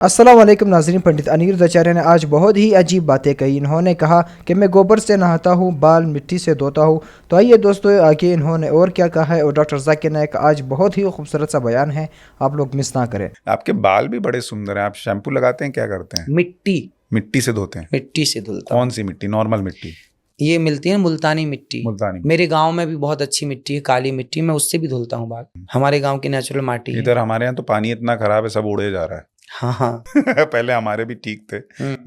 अस्सलाम वालेकुम नाज़रीन। पंडित अनीरुद्ध आचार्य ने आज बहुत ही अजीब बातें कही। इन्होंने कहा कि मैं गोबर से नहाता हूँ, बाल मिट्टी से धोता हूँ। तो आइए दोस्तों, आगे इन्होंने और क्या कहा है। और डॉक्टर जाकिर नाइक का आज बहुत ही खूबसूरत सा बयान है, आप लोग मिस ना करें। आपके बाल भी बड़े सुंदर हैं। आप शैम्पू लगाते हैं, क्या करते हैं? मिट्टी मिट्टी से धोते हैं? मिट्टी से धुलता कौन हूँ। सी मिट्टी? नॉर्मल मिट्टी? ये मिलती है मुल्तानी मिट्टी। मुल्तानी मेरे गांव में भी बहुत अच्छी मिट्टी है, काली मिट्टी। मैं उससे भी धुलता हूँ बाल। हमारे गांव की नेचुरल माटी है। इधर हमारे यहाँ तो पानी इतना खराब है, सब उड़े जा रहा है। हाँ हाँ। पहले हमारे भी ठीक थे,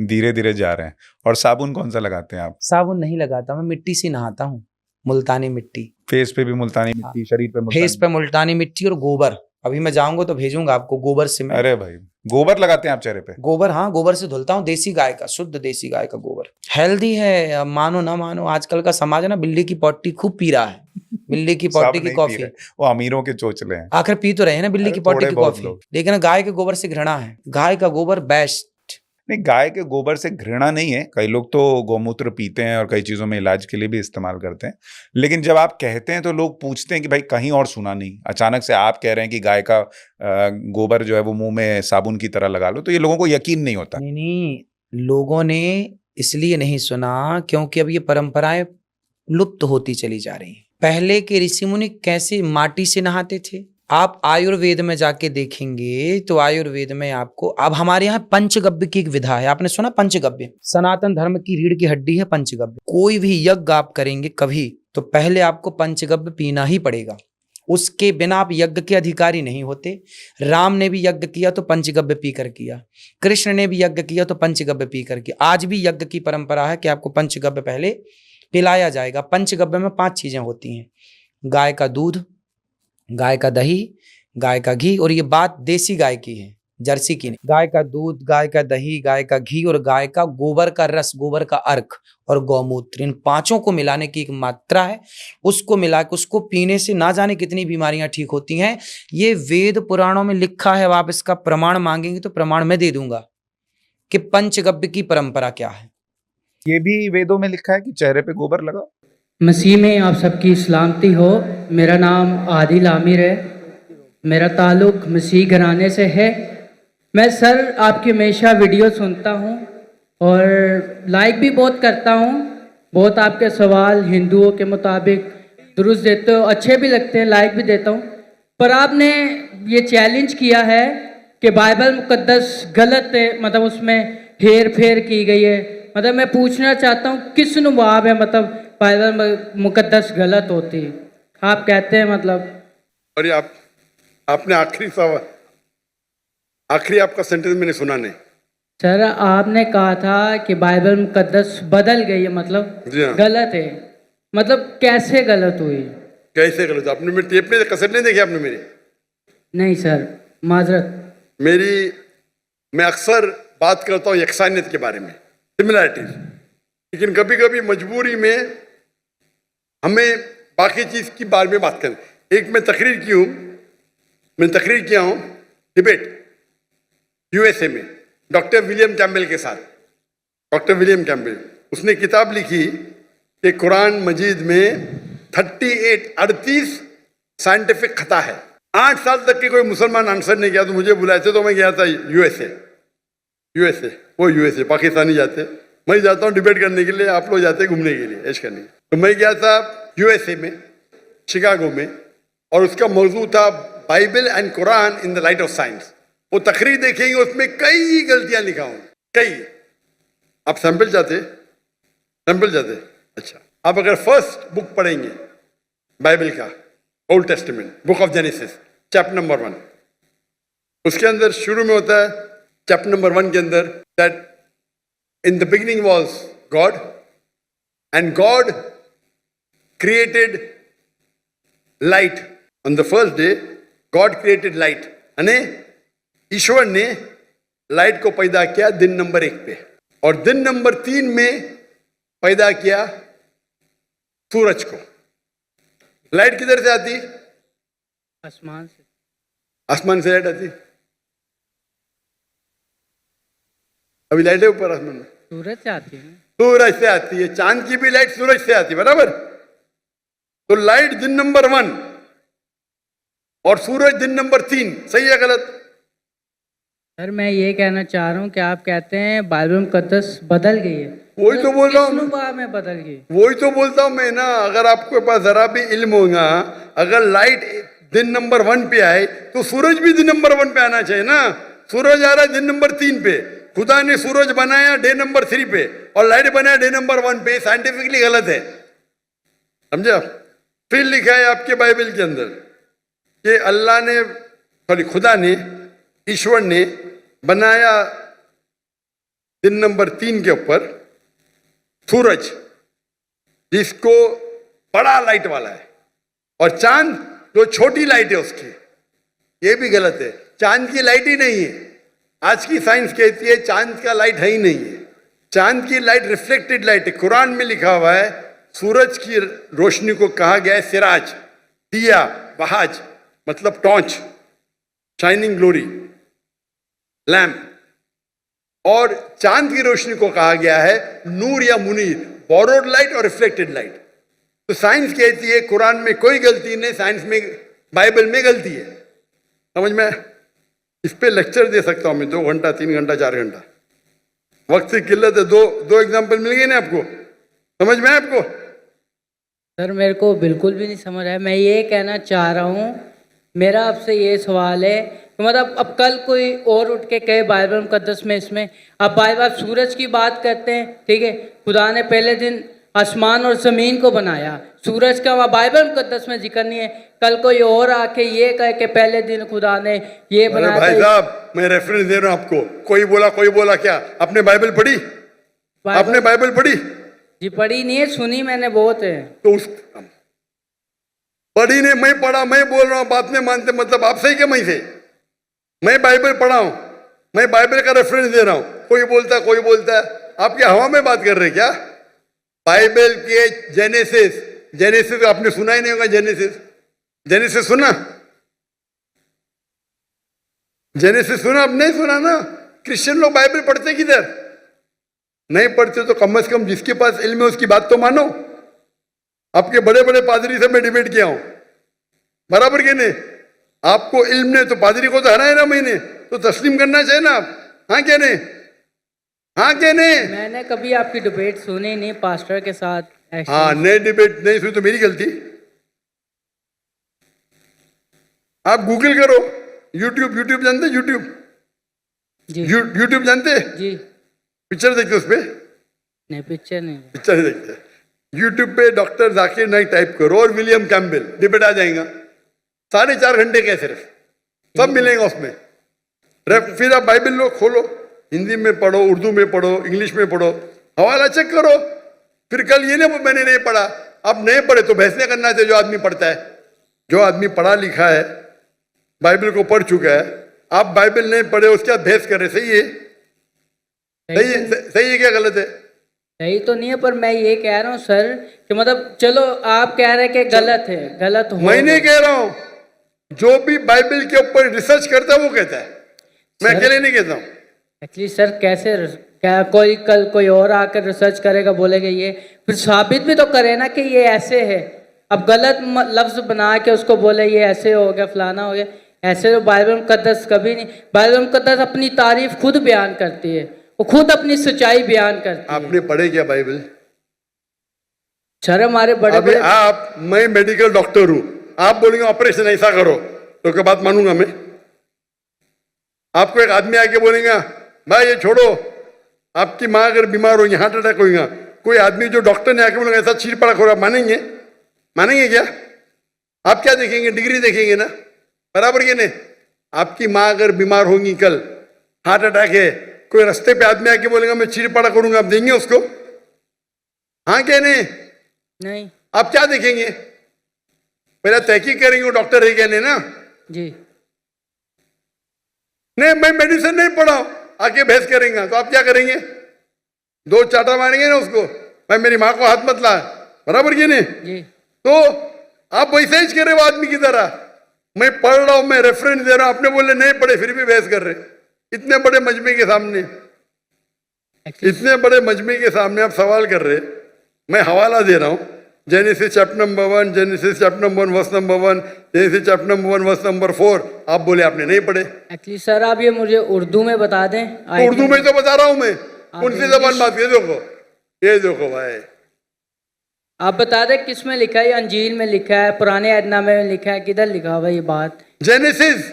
धीरे धीरे जा रहे हैं। और साबुन कौन सा लगाते हैं आप? साबुन नहीं लगाता, मैं मिट्टी से नहाता हूँ। मुल्तानी मिट्टी। फेस पे भी मुल्तानी मिट्टी, शरीर पे मुल्तानी? फेस पे मुल्तानी मिट्टी और गोबर। अभी मैं जाऊंगा तो भेजूंगा आपको गोबर से। मैं अरे भाई, गोबर लगाते हैं आप चेहरे पे? गोबर, हाँ, गोबर से धुलता हूँ। देसी गाय का, शुद्ध देसी गाय का गोबर। हेल्दी है, अब मानो ना मानो। आजकल का समाज है ना, बिल्ली की पॉटी खूब पी रहा है। बिल्ली की सब पॉटी की नहीं पी कॉफी। रहे, वो अमीरों के चोचले हैं। आखिर पी तो रहे हैं ना बिल्ली अरे की पॉटी थोड़े की बहुत कॉफी। लोग। लेकिन गाय के गोबर से घृणा है। गाय का गोबर बेस्ट। नहीं, गाय के गोबर से घृणा नहीं है। कई लोग तो गौमूत्र पीते हैं और कई चीजों में इलाज के लिए भी इस्तेमाल करते हैं। लेकिन जब आप कहते हैं तो लोग पूछते हैं कि भाई कहीं और सुना नहीं, अचानक से आप कह रहे हैं कि गाय का गोबर जो है वो मुंह में साबुन की तरह लगा लो, तो ये लोगों को यकीन नहीं होता। नहीं नहीं, लोगों ने इसलिए नहीं सुना क्योंकि अब ये परंपराएं लुप्त होती चली जा रही हैं। पहले के ऋषि मुनि कैसे माटी से नहाते थे, आप आयुर्वेद में जाके देखेंगे तो आयुर्वेद में आपको, अब हमारे यहाँ पंचगव्य की एक विधा है। आपने सुना पंचगव्य? सनातन धर्म की रीढ़ की हड्डी है पंचगव्य। कोई भी यज्ञ आप करेंगे कभी, तो पहले आपको पंचगव्य पीना ही पड़ेगा। उसके बिना आप यज्ञ के अधिकारी नहीं होते। राम ने भी यज्ञ किया तो पंचगव्य पीकर किया। कृष्ण ने भी यज्ञ किया तो पंचगव्य पीकर किया। आज भी यज्ञ की परंपरा है कि आपको पंचगव्य पहले पिलाया जाएगा। पंचगव्य में 5 चीजें होती हैं: गाय का दूध, गाय का दही, गाय का घी। और ये बात देसी गाय की है, जर्सी की नहीं। गाय का दूध, गाय का दही, गाय का घी और गाय का गोबर का रस, गोबर का अर्क और गौमूत्र, इन 5 को मिलाने की एक मात्रा है। उसको मिला के उसको पीने से ना जाने कितनी बीमारियां ठीक होती हैं। ये वेद पुराणों में लिखा है। अब आप इसका प्रमाण मांगेंगे तो प्रमाण मैं दे दूंगा कि पंचगव्य की परंपरा क्या है। ये भी वेदों में लिखा है कि चेहरे पे गोबर लगाओ। मसीह में आप सबकी सलामती हो। मेरा नाम आदिल आमिर है। मेरा ताल्लुक़ मसीह घराने से है। मैं सर आपकी हमेशा वीडियो सुनता हूँ और लाइक भी बहुत करता हूँ। बहुत आपके सवाल हिंदुओं के मुताबिक दुरुस्त देते हो, अच्छे भी लगते हैं, लाइक भी देता हूँ। पर आपने ये चैलेंज किया है कि बाइबल मुकद्दस गलत है, मतलब उसमें हेर फेर की गई है। मतलब मैं पूछना चाहता हूँ किस नुबाब है, मतलब बाइबल मुकद्दस गलत होती है, आप कहते हैं मतलब। और ये आपने आखिरी आपका सेंटेंस मैंने सुना नहीं सर। आपने कहा था कि बाइबल मुकद्दस बदल गई है, मतलब जी हाँ। गलत है। मतलब कैसे गलत हुई? कैसे गलत? आपने मेरी टेप में कसर नहीं देखी आपने मेरी? नहीं सर, माजरत। मैं अक्सर बात करता हूँ यकसानियत के बारे में, सिमिलैरिटीज। लेकिन कभी कभी मजबूरी में हमें बाकी चीज की बारे में बात करें। एक मैं तकरीर किया हूँ डिबेट यूएसए में डॉक्टर विलियम कैम्बेल के साथ। डॉक्टर विलियम कैम्बेल, उसने किताब लिखी कि कुरान मजीद में 38 साइंटिफिक खता है। 8 साल तक के कोई मुसलमान आंसर नहीं किया, तो मुझे बुलाए थे, तो मैं गया था यूएसए। पाकिस्तानी जाते, मैं जाता हूँ डिबेट करने के लिए, आप लोग जाते घूमने के लिए, ऐश करने। तो मैं गया था यूएसए में, शिकागो में, और उसका मौजू था Bible and Quran in the light of science. वो तकरीर देखेंगे, उसमें कई गलतियां लिखा हूं, कई। आप सैंपल चाहते? अच्छा, आप अगर फर्स्ट बुक पढ़ेंगे बाइबल का, old testament, book of genesis, chapter number 1, उसके अंदर शुरू में होता है, चैप्टर नंबर 1 के अंदर, that in the beginning was God and God created light. On the first day God created light, यानी ईश्वर ने लाइट को पैदा किया दिन नंबर 1 पे, और दिन नंबर 3 में पैदा किया सूरज को। लाइट किधर से आती? आसमान से। आसमान से लाइट आती। अभी लाइट है ऊपर आसमान में? सूरज से आती है। सूरज से आती है। चांद की भी लाइट सूरज से आती है, बराबर? तो लाइट दिन नंबर 1 और सूरज दिन नंबर 3, सही है गलत? सर मैं ये कहना चाह रहा हूँ कि आप कहते हैं बाइबल मुकद्दस बदल गई है, वही तो बोल रहा हूँ। किस नुबा में बदल गई? वही तो बोलता हूँ मैं ना, अगर आपके पास जरा भी इल्म होगा, अगर लाइट दिन नंबर 1 पे आए तो सूरज भी दिन नंबर 1 पे आना चाहिए ना। सूरज आ रहा है दिन नंबर 3 पे, खुदा ने सूरज बनाया डे नंबर 3 पे और लाइट बनाया डे नंबर 1 पे, साइंटिफिकली गलत है, समझे? फिर लिखा है आपके बाइबल के अंदर कि अल्लाह ने, सॉरी खुदा ने, ईश्वर ने बनाया दिन नंबर 3 के ऊपर सूरज, जिसको बड़ा लाइट वाला है, और चांद जो छोटी लाइट है उसकी। ये भी गलत है, चांद की लाइट ही नहीं है। आज की साइंस कहती है चांद का लाइट है ही नहीं है, चांद की लाइट रिफ्लेक्टेड लाइट है। कुरान में लिखा हुआ है सूरज की रोशनी को कहा गया है सिराज, दिया, बहाज मतलब टॉर्च, शाइनिंग ग्लोरी, लैम्प। और चांद की रोशनी को कहा गया है नूर या मुनीर, बोरोड लाइट और रिफ्लेक्टेड लाइट। तो साइंस कहती है कुरान में कोई गलती नहीं, साइंस में, बाइबल में गलती है, समझ में? इस पे लेक्चर दे सकता हूं मैं 2 घंटा, 3 घंटा, 4 घंटा, वक्त की किल्लत है। दो एग्जाम्पल मिल गए ना आपको, समझ में आपको? सर मेरे को बिल्कुल भी नहीं समझ आया। मैं ये कहना चाह रहा हूँ, मेरा आपसे ये सवाल है कि मतलब अब कल कोई और उठ के कहे बाइबल मुकद्दस में, इसमें अब बाइबल सूरज की बात करते हैं, ठीक है, खुदा ने पहले दिन आसमान और ज़मीन को बनाया, सूरज का वहाँ बाइबल मुकद्दस में जिक्र नहीं है। कल कोई और आके ये कहे कि पहले दिन खुदा ने ये अरे बनाया। भाई साहब मैं रेफरेंस दे रहा हूं आपको, कोई बोला क्या? आपने बाइबल पढ़ी? आपने बाइबल पढ़ी? जी पढ़ी नहीं है, सुनी मैंने बहुत है। तो उस पढ़ी ने, मैं पढ़ा, मैं बोल रहा हूं, बात नहीं मानते, मतलब आप सही क्या मैं से? मैं बाइबल पढ़ा हूं, मैं बाइबल का रेफरेंस दे रहा हूं, कोई बोलता है। आप क्या हवा में बात कर रहे हैं क्या? बाइबल के जेनेसिस आपने सुना ही नहीं होगा। जेनेसिस सुना? जेनेसिस सुना? आप नहीं सुना ना। क्रिश्चियन लोग बाइबल पढ़ते किधर? नहीं पढ़ते तो कम से कम जिसके पास इल्म है उसकी बात तो मानो। आपके बड़े बड़े पादरी से मैं डिबेट किया हूं, बराबर के नहीं? आपको इल्म नहीं तो पादरी को तो हराए ना मैंने, तो तस्लीम करना चाहिए ना आप। हाँ क्या नहीं? हाँ क्या नहीं? मैंने कभी आपकी डिबेट सुनी नहीं पास्टर के साथ। हाँ, नहीं डिबेट नहीं सुनी तो मेरी गलती। आप गूगल करो, यूट्यूब जानते? जी यूट्यूब जानते? जी पिक्चर देखते उस पे? नहीं पिक्चर नहीं। पिक्चर देखते। यूट्यूब पे डॉक्टर जाकिर नाइक टाइप करो और विलियम कैम्पबेल, डिबेट आ जाएगा। 4.5 घंटे के सिर्फ, सब मिलेगा उसमें। फिर आप बाइबल लो, खोलो, हिंदी में पढ़ो, उर्दू में पढ़ो, इंग्लिश में पढ़ो, हवाला चेक करो। फिर कल ये नहीं मैंने नहीं पढ़ा, अब नहीं पढ़े तो बहस नहीं करना चाहिए। जो आदमी पढ़ता है, जो आदमी पढ़ा लिखा है, बाइबल को पढ़ चुका है, आप बाइबल नहीं पढ़े उसके बाद बहस कर रहे, सही है? सही है क्या गलत है? सही तो नहीं है, पर मैं ये कह रहा हूँ सर कि मतलब चलो आप कह रहे हैं कि गलत है, गलत हो। मैं नहीं कह रहा हूं, जो भी बाइबल के ऊपर रिसर्च करता है वो कहता है, मैं अकेले नहीं कहता हूं। एक्चुअली सर कैसे, क्या कोई कल कोई और आकर रिसर्च करेगा, बोलेगा ये, फिर साबित भी तो करे ना कि ये ऐसे है। अब गलत लफ्ज बना के उसको बोले ये ऐसे हो गया, फलाना हो गया, ऐसे तो बाइबल मुकद्दस कभी नहीं। बाइबल मुकद्दस अपनी तारीफ खुद बयान करती है, वो खुद अपनी सच्चाई बयान करती है। आपने पढ़े क्या बाइबल? सर हमारे बड़े अभी बड़े मैं मेडिकल डॉक्टर हूं, आप बोलेंगे ऑपरेशन ऐसा करो तो क्या बात मानूंगा मैं? आपको एक आदमी आके बोलेगा भाई ये छोड़ो, आपकी माँ अगर बीमार होगी, हार्ट अटैक होगा, कोई आदमी जो डॉक्टर ने आके बोलेगा ऐसा चीर पड़ा खोरा, मानेंगे? मानेंगे क्या? आप क्या देखेंगे? डिग्री देखेंगे ना, बराबर के नहीं? आपकी माँ अगर बीमार होगी, कल हार्ट अटैक है, कोई रास्ते पे आदमी आके बोलेगा मैं चीर पड़ा करूंगा, आप देंगे उसको? हाँ क्या नहीं? नहीं। आप क्या देखेंगे? पहले तहकीक करेंगे वो डॉक्टर है क्या नहीं ना? जी नहीं, मैं मेडिसिन नहीं पढ़ा हूं, आके बहस करेंगे तो आप क्या करेंगे? 2 चाटा मारेंगे ना उसको, भाई मेरी माँ को हाथ मत ला, बराबर की नहीं? जी। तो आप वैसे ही करे वो आदमी की तरह, मैं पढ़ रहा हूं, मैं रेफरेंस दे रहा हूं, आपने बोले नहीं पढ़े फिर भी बहस कर रहे। इतने बड़े मजमे के सामने, इतने बड़े मजमे के सामने आप सवाल कर रहे, मैं हवाला दे रहा हूं, Genesis chapter number 1, Genesis chapter number 1 verse number 1, Genesis chapter number 1 verse number 4, आप बोले आपने नहीं पढ़े। एक्चुअली सर आप ये मुझे उर्दू में बता दें। तो उर्दू में तो बता रहा हूं मैं, कौन सी जबान बात, ये देखो भाई, आप बता दें किस में लिखा है, ये अंजील में लिखा है, पुराने अहदनामे में लिखा है, किधर लिखा हुआ है ये बात? जेनेसिस,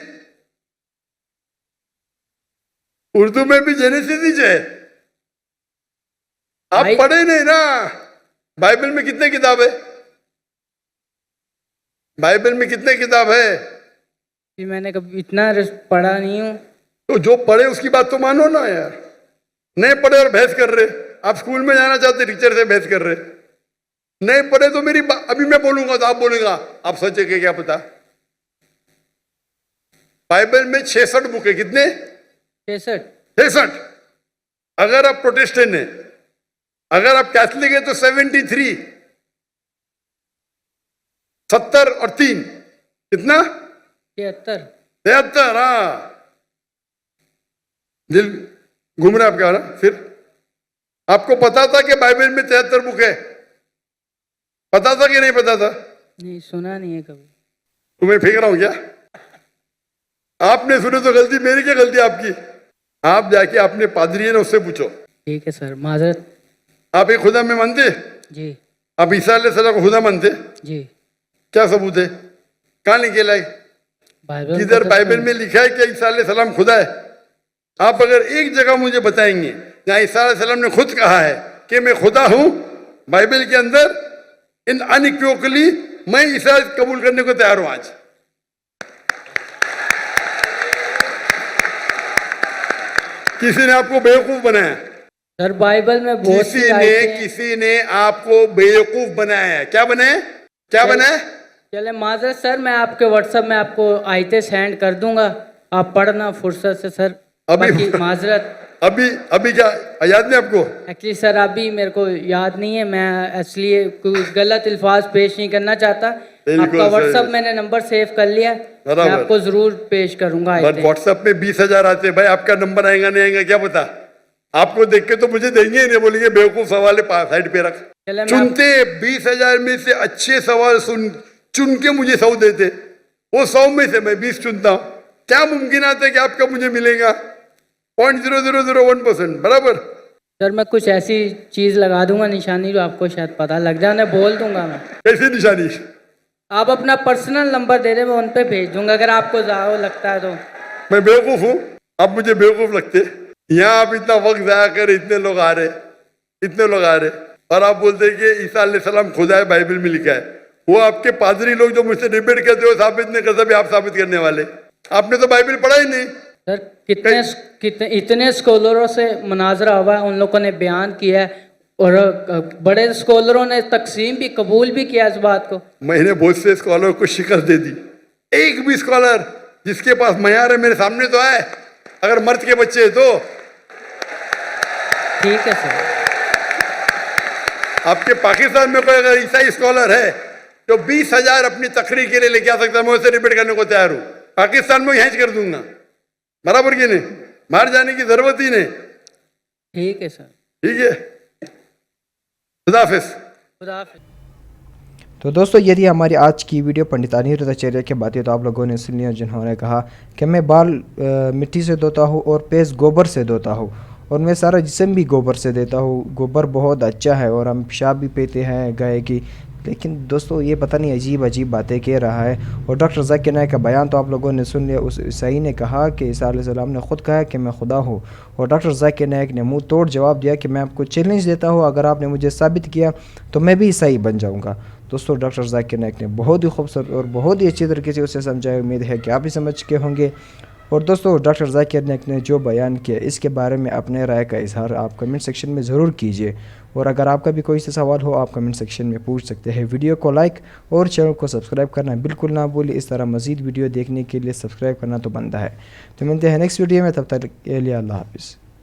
उर्दू में भी जेनेसिस ही है। आप भाई- पढ़े नहीं ना। बाइबल में कितने किताब है? बाइबल में कितने किताब है? कि मैंने कभी इतना पढ़ा नहीं हूँ। तो जो पढ़े उसकी बात तो मानो ना यार। नहीं पढ़े और बहस कर रहे, आप स्कूल में जाना चाहते टीचर से बहस कर रहे, नहीं पढ़े तो मेरी अभी मैं बोलूंगा तो आप बोलेगा आप सोचे कि क्या पता। बाइबल में 66 बुक है, कितने? 66। 66। अगर आप प्रोटेस्टेंट हैं, अगर आप कैथलिक है तो 73, 70 और 3 कितना? 73। 73। हाँ, दिल घूम रहा है आपका ना। फिर आपको पता था कि बाइबल में 73 बुक है? पता था कि नहीं पता था? नहीं सुना नहीं है कभी। तुम्हें फेंक रहा हूं क्या? आपने सुने तो गलती मेरी, क्या गलती आपकी? आप जाके अपने पादरी है ना उससे पूछो। ठीक है सर, माजरत। आप एक खुदा में मानते? जी आप ईसा अलैहिस्सलाम को खुदा मानते? जी। क्या सबूत है? कहाँ निकला है? बाइबल किधर बाइबल में लिखा है कि ईसा अलैहिस्सलाम खुदा है? आप अगर एक जगह मुझे बताएंगे जहाँ ईसा अलैहिस्सलाम ने खुद कहा है कि मैं खुदा हूं, बाइबल के अंदर इन अनइक्विवोकली, मैं ईसा कबूल करने को तैयार हूं आज। किसी ने आपको बेवकूफ बनाया? सर बाइबल में बहुत सी आयतें- किसी ने आपको बेवकूफ बनाया है। क्या बनाया? क्या बनाया? चले माजरत सर, मैं आपके व्हाट्सएप में आपको आयतें सेंड कर दूंगा, आप पढ़ना फुर्सत से सर। अभी- बाकी माजरत अभी क्या याद नहीं आपको? एक्चुअली सर अभी मेरे को याद नहीं है, मैं इसलिए कोई गलत अल्फाज पेश नहीं करना चाहता। बिल्कुल आपका सही। व्हाट्सएप मैंने नंबर सेव कर लिया, मैं बराबर। आपको जरूर पेश करूंगा बट आयतें। व्हाट्सएप में 20,000 आते हैं भाई, आपका नंबर आएगा नहीं आएगा क्या पता? आपको देख के तो मुझे देंगे ही नहीं, बोलेंगे बेवकूफ सवाल है, साइड पे रख। चले मैं चुनते 20,000 में से अच्छे सवाल चुन के मुझे 100 देते, वो 100 में से मैं 20 चुनता हूँ। क्या मुमकिन आता है कि आपका मुझे मिलेगा? 0.0001%। बराबर। सर मैं कुछ ऐसी चीज लगा दूंगा निशानी जो आपको शायद पता लग जाए, बोल दूंगा मैं। कैसी निशानी? आप अपना पर्सनल नंबर दे दे, मैं उन पे भेज दूंगा अगर आपको ज़्यादा लगता है तो। मैं बेवकूफ हूँ? आप मुझे बेवकूफ लगते? यहाँ आप इतना वक्त जाया कर, इतने लोग आ रहे और आप बोलते हैं कि ईसा अलैहिस्सलाम खुदा है, बाइबल में लिखा है। वो आपके पादरी लोग जो मुझसे डिबेट करते हो, साबित नहीं कर सकते, आप साबित करने वाले। आपने तो बाइबल पढ़ा ही नहीं। सर कितने इतने स्कॉलरों से मुनाजरा हुआ है, उन लोगों ने बयान किया है और बड़े स्कॉलरों ने तकसीम भी कबूल भी किया इस बात को। मैंने बहुत से स्कॉलर को शिकस्त दे दी। एक भी स्कॉलर जिसके पास मयार है मेरे सामने तो आए, अगर मर्द के बच्चे हैं तो। ठीक है सर। आपके पाकिस्तान में कोई अगर ईसाई स्कॉलर है तो 20,000 अपनी तकरीर के लिए लेके आ सकता है, मैं उससे डिबेट करने को तैयार हूँ। पाकिस्तान में हैंच कर दूंगा, बराबर की नहीं, बाहर जाने की जरूरत ही नहीं। ठीक है सर। ठीक है, खुदा हाफिज। खुदा हाफिज। तो दोस्तों यदि हमारी आज की वीडियो पंडित अनिरुद्ध आचार्य की बात है तो आप लोगों ने सुन लिया, जिन्होंने कहा कि मैं बाल मिट्टी से धोता हूँ और पेश गोबर से धोता हूँ और मैं सारा जिस्म भी गोबर से देता हूँ। गोबर बहुत अच्छा है और हम पेशाब भी पीते हैं गाय की। लेकिन दोस्तों ये पता नहीं अजीब बातें कह रहा है। और डॉक्टर ज़ाकिर नाइक का बयान तो आप लोगों ने सुन लिया। उस ईसाई ने कहा कि ईसा अलैहिस्सलाम ने ख़ुद कहा कि मैं खुदा हूँ और डॉक्टर ज़ाकिर नाइक ने मुंह तोड़ जवाब दिया कि मैं आपको चैलेंज देता हूँ, अगर आपने मुझे साबित किया तो मैं भी ईसाई बन जाऊँगा। दोस्तों डॉक्टर ज़ाकिर नाइक ने बहुत ही खूबसूरत और बहुत ही अच्छी तरीके से उसे समझाया। उम्मीद है कि आप भी समझ के होंगे। और दोस्तों डॉक्टर ज़ाकिर नाइक ने जो बयान किया इसके बारे में अपने राय का इजहार आप कमेंट सेक्शन में ज़रूर कीजिए। और अगर आपका भी कोई सा सवाल हो आप कमेंट सेक्शन में पूछ सकते हैं। वीडियो को लाइक और चैनल को सब्सक्राइब करना बिल्कुल ना भूलिए। इस तरह मज़ीद वीडियो देखने के लिए सब्सक्राइब करना तो बनता है। तो मिलते हैं नेक्स्ट वीडियो में, तब तक के लिए अल्लाह हाफ़िज़।